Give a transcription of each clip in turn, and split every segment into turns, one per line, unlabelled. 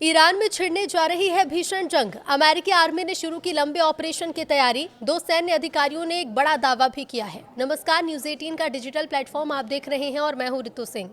Iran में छिड़ने जा रही है भीषण जंग। अमेरिकी आर्मी ने शुरू की लंबे ऑपरेशन की तैयारी। दो सैन्य अधिकारियों ने एक बड़ा दावा भी किया है। नमस्कार, न्यूज़ 18 का डिजिटल प्लेटफॉर्म आप देख रहे हैं और मैं हूं रितु सिंह।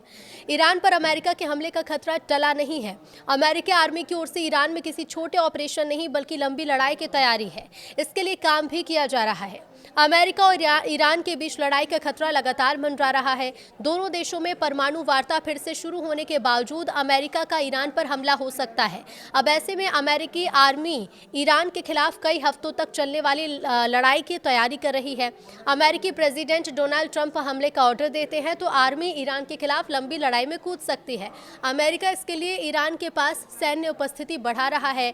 ईरान पर अमेरिका के हमले का खतरा टला नहीं है। अमेरिकी आर्मी की ओर से ईरान में किसी छोटे ऑपरेशन नहीं बल्कि लंबी लड़ाई की तैयारी है। इसके लिए काम भी किया जा रहा है। अमेरिका और ईरान के बीच लड़ाई का खतरा लगातार मंडरा रहा है। दोनों देशों में परमाणु वार्ता फिर से शुरू होने के बावजूद अमेरिका का ईरान पर हमला हो सकता है। अब ऐसे में अमेरिकी आर्मी ईरान के खिलाफ कई हफ्तों तक चलने वाली लड़ाई की तैयारी कर रही है। अमेरिकी प्रेसिडेंट डोनाल्ड ट्रंप हमले का ऑर्डर देते हैं तो आर्मी ईरान के खिलाफ लंबी लड़ाई में कूद सकती है। अमेरिका इसके लिए ईरान के पास सैन्य उपस्थिति बढ़ा रहा है।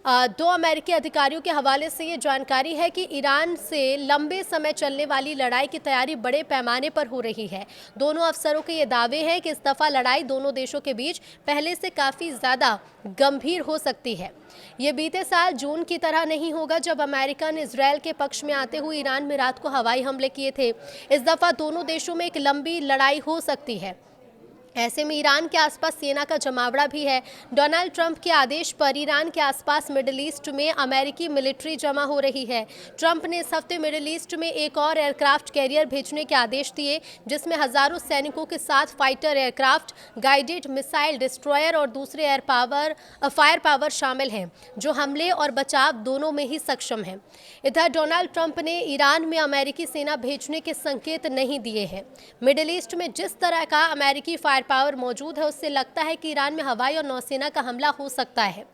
दो अमेरिकी अधिकारियों के हवाले से ये जानकारी है कि ईरान से लंबे समय चलने वाली लड़ाई की तैयारी बड़े पैमाने पर हो रही है। दोनों अफसरों के ये दावे हैं कि इस दफा लड़ाई दोनों देशों के बीच पहले से काफ़ी ज़्यादा गंभीर हो सकती है। ये बीते साल जून की तरह नहीं होगा जब अमेरिका ने इजरायल के पक्ष में आते हुए ईरान में रात को हवाई हमले किए थे। इस दफा दोनों देशों में एक लंबी लड़ाई हो सकती है। ऐसे में ईरान के आसपास सेना का जमावड़ा भी है। डोनाल्ड ट्रंप के आदेश पर ईरान के आसपास मिडिल ईस्ट में अमेरिकी मिलिट्री जमा हो रही है। ट्रंप ने इस हफ्ते मिडिल ईस्ट में एक और एयरक्राफ्ट कैरियर भेजने के आदेश दिए, जिसमें हजारों सैनिकों के साथ fighter aircraft, guided missile destroyer और दूसरे फायर पावर शामिल हैं, जो हमले और बचाव दोनों में ही सक्षम हैं। इधर डोनाल्ड ट्रंप ने ईरान में अमेरिकी सेना भेजने के संकेत नहीं दिए हैं। मिडिल ईस्ट में जिस तरह का अमेरिकी फायर पावर मौजूद है, उससे लगता है कि ईरान में हवाई और नौसेना का हमला हो सकता है।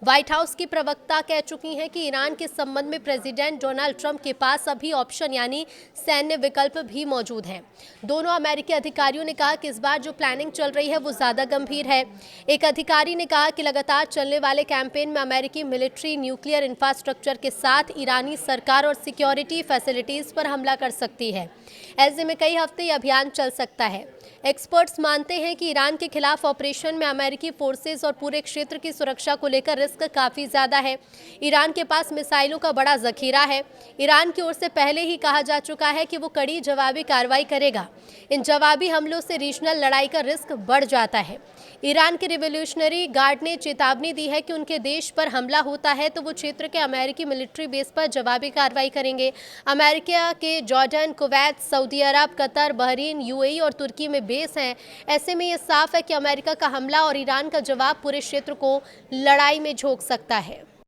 व्हाइट हाउस की प्रवक्ता कह चुकी हैं कि ईरान के संबंध में प्रेसिडेंट डोनाल्ड ट्रंप के पास अभी ऑप्शन यानी सैन्य विकल्प भी मौजूद हैं। दोनों अमेरिकी अधिकारियों ने कहा कि इस बार जो प्लानिंग चल रही है वो ज्यादा गंभीर है। एक अधिकारी ने कहा कि लगातार चलने वाले कैंपेन में अमेरिकी मिलिट्री न्यूक्लियर इंफ्रास्ट्रक्चर के साथ ईरानी सरकार और सिक्योरिटी फैसिलिटीज पर हमला कर सकती है। ऐसे में कई हफ्ते ये अभियान चल सकता है। एक्सपर्ट्स मानते हैं कि ईरान के खिलाफ ऑपरेशन में अमेरिकी फोर्सेस और पूरे क्षेत्र की सुरक्षा को लेकर रिस्क काफ़ी ज़्यादा है। ईरान के पास मिसाइलों का बड़ा जखीरा है। ईरान की ओर से पहले ही कहा जा चुका है कि वो कड़ी जवाबी कार्रवाई करेगा। इन जवाबी हमलों से रीजनल लड़ाई का रिस्क बढ़ जाता है। ईरान के रिवोल्यूशनरी गार्ड ने चेतावनी दी है कि उनके देश पर हमला होता है तो वो क्षेत्र के अमेरिकी मिलिट्री बेस पर जवाबी कार्रवाई करेंगे। अमेरिका के जॉर्डन, कुवैत, सऊदी अरब, कतर, बहरीन, यूएई और तुर्की में बेस हैं। ऐसे में ये साफ है कि अमेरिका का हमला और ईरान का जवाब पूरे क्षेत्र को लड़ाई में झोंक सकता है।